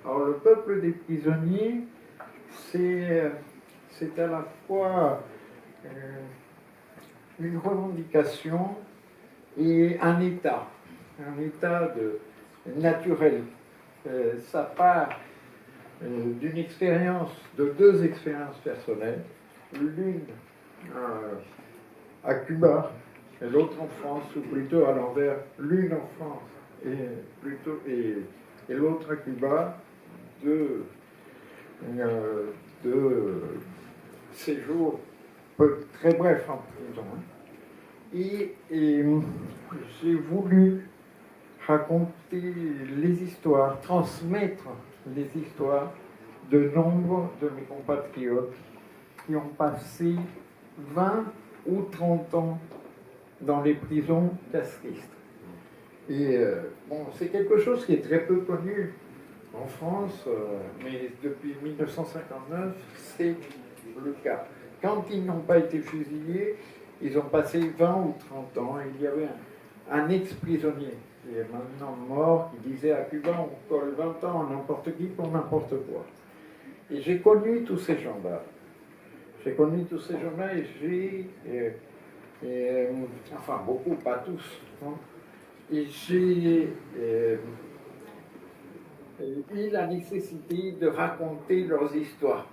Speaker 7: Alors, le peuple des prisonniers, c'est à la fois une revendication et un état naturel. Ça part d'une expérience, de deux expériences personnelles, l'une à Cuba et l'autre en France, ou plutôt à l'envers, l'une en France et l'autre à Cuba, de séjours très brefs en prison. Et j'ai voulu raconter les histoires, transmettre les histoires de nombre de mes compatriotes qui ont passé 20 ou 30 ans dans les prisons castristes. Et c'est quelque chose qui est très peu connu en France, mais depuis 1959, c'est le cas. Quand ils n'ont pas été fusillés, ils ont passé 20 ou 30 ans. Il y avait un ex-prisonnier qui est maintenant mort, qui disait à Cuba, on colle 20 ans à n'importe qui pour n'importe quoi. Et j'ai connu tous ces gens-là. Enfin beaucoup, pas tous. Hein. Et j'ai eu la nécessité de raconter leurs histoires,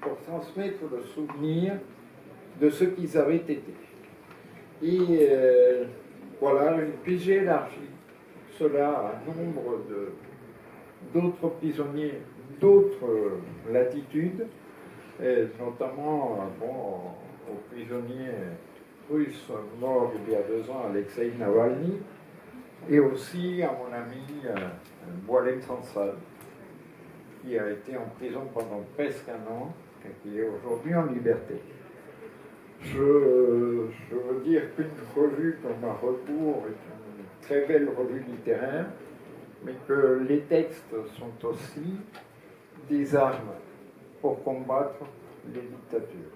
Speaker 7: pour transmettre le souvenir de ce qu'ils avaient été. Et voilà, puis j'ai élargi cela à un nombre d'autres prisonniers, d'autres latitudes, et notamment aux prisonniers russes morts il y a 2 ans, Alexei Navalny, et aussi à mon ami Boalem Sansal, qui a été en prison pendant presque 1 an et qui est aujourd'hui en liberté. Je veux dire qu'une revue comme Un Rebours est une très belle revue littéraire, mais que les textes sont aussi des armes pour combattre les dictatures.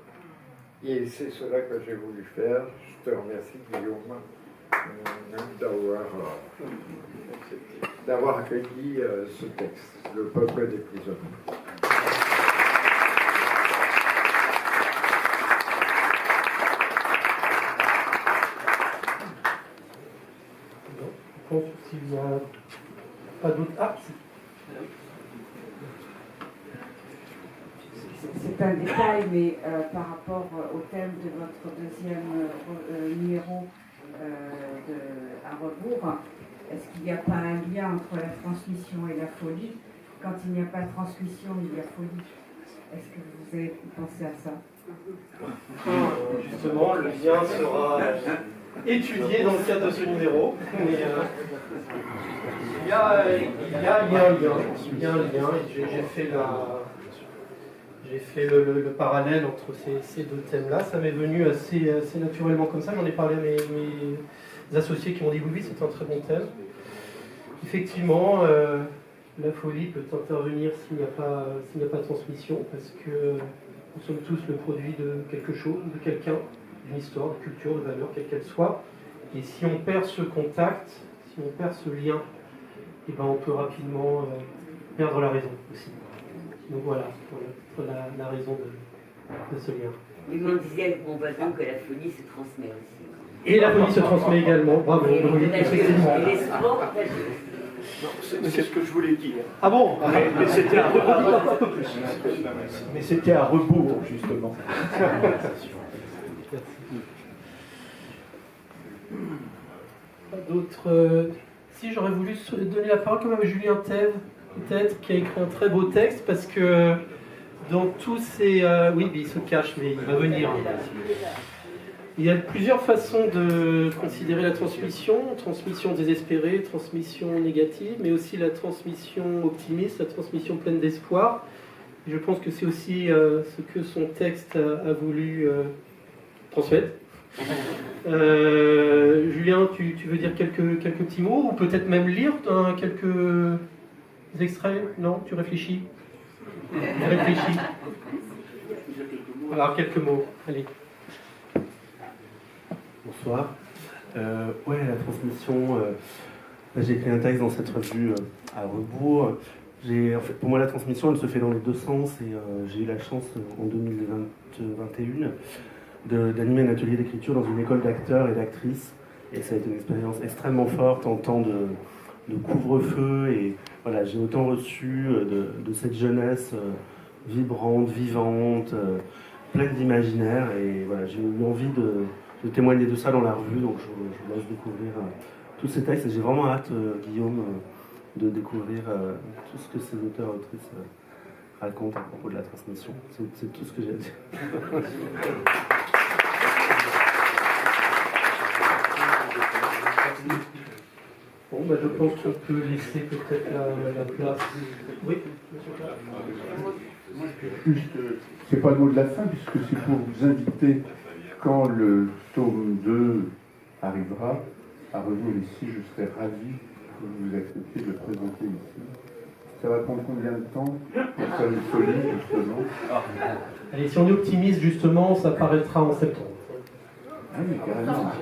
Speaker 7: Et c'est cela que j'ai voulu faire. Je te remercie, Guillaume, d'avoir accueilli ce texte, Le peuple des prisonniers.
Speaker 2: S'il n'y a pas d'autres. Ah,
Speaker 8: c'est un détail, mais par rapport au thème de votre deuxième numéro à rebours, est-ce qu'il n'y a pas un lien entre la transmission et la folie? Quand il n'y a pas de transmission, il y a folie. Est-ce que vous avez pensé à ça?
Speaker 2: Justement, le lien sera étudié dans le cadre de ce numéro. Mais, il y a un lien, et j'ai fait le parallèle entre ces deux thèmes-là. Ça m'est venu assez naturellement comme ça. J'en ai parlé à mes associés qui m'ont dit oui, c'est un très bon thème. Effectivement, la folie peut intervenir s'il n'y a pas de transmission, parce que nous sommes tous le produit de quelque chose, de quelqu'un, d'une histoire, de culture, de valeur, quelle qu'elle soit. Et si on perd ce contact, si on perd ce lien, eh ben on peut rapidement perdre la raison aussi. Donc voilà, la raison de ce lien.
Speaker 9: Mais on disait, on voit donc que la folie se transmet aussi.
Speaker 2: Et la folie se transmet également, bravo.
Speaker 10: C'est ce que je voulais dire.
Speaker 2: Ah bon?
Speaker 10: Mais c'était un peu plus. Mais c'était un rebours, justement.
Speaker 2: Pas d'autres. Si j'aurais voulu donner la parole quand même à Julien Thève, peut-être, qui a écrit un très beau texte, parce que dans tous ces... oui, il se cache, mais il va venir. Il y a plusieurs façons de considérer la transmission désespérée, transmission négative, mais aussi la transmission optimiste, la transmission pleine d'espoir. Je pense que c'est aussi ce que son texte a voulu transmettre. Julien, tu veux dire quelques petits mots, ou peut-être même lire quelques extraits? Non, tu réfléchis? Réfléchis. Alors, quelques mots, allez.
Speaker 11: Bonsoir. Ouais, la transmission. J'ai écrit un texte dans cette revue à rebours. En fait, pour moi, la transmission, elle se fait dans les deux sens. Et j'ai eu la chance en 2021 d'animer un atelier d'écriture dans une école d'acteurs et d'actrices. Et ça a été une expérience extrêmement forte en temps de couvre-feu. Et voilà, j'ai autant reçu de cette jeunesse vibrante, vivante, pleine d'imaginaire. Et voilà, j'ai eu envie de témoigner de ça dans la revue, donc je vous laisse découvrir tous ces textes et j'ai vraiment hâte, Guillaume, de découvrir tout ce que ces auteurs et autrices racontent à propos de la transmission. C'est tout ce que j'ai à dire.
Speaker 2: Bon, bah, je pense qu'on peut laisser peut-être la place. Oui,
Speaker 1: Juste, c'est pas le mot de la fin, puisque c'est pour vous inviter, quand le tome 2 arrivera, à revenir ici. Je serai ravi que vous acceptiez de le présenter ici. Ça va prendre combien de temps pour faire une folie, justement?
Speaker 2: Allez, si on est optimiste, justement, ça paraîtra en septembre.
Speaker 1: Ah oui, carrément.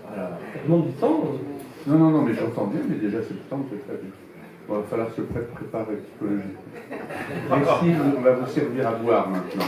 Speaker 1: Voilà.
Speaker 2: Ça demande du temps.
Speaker 1: Non, mais j'entends bien, mais déjà septembre, c'est très bien. Bon, il va falloir se préparer psychologiquement. Merci, on va vous servir à boire maintenant.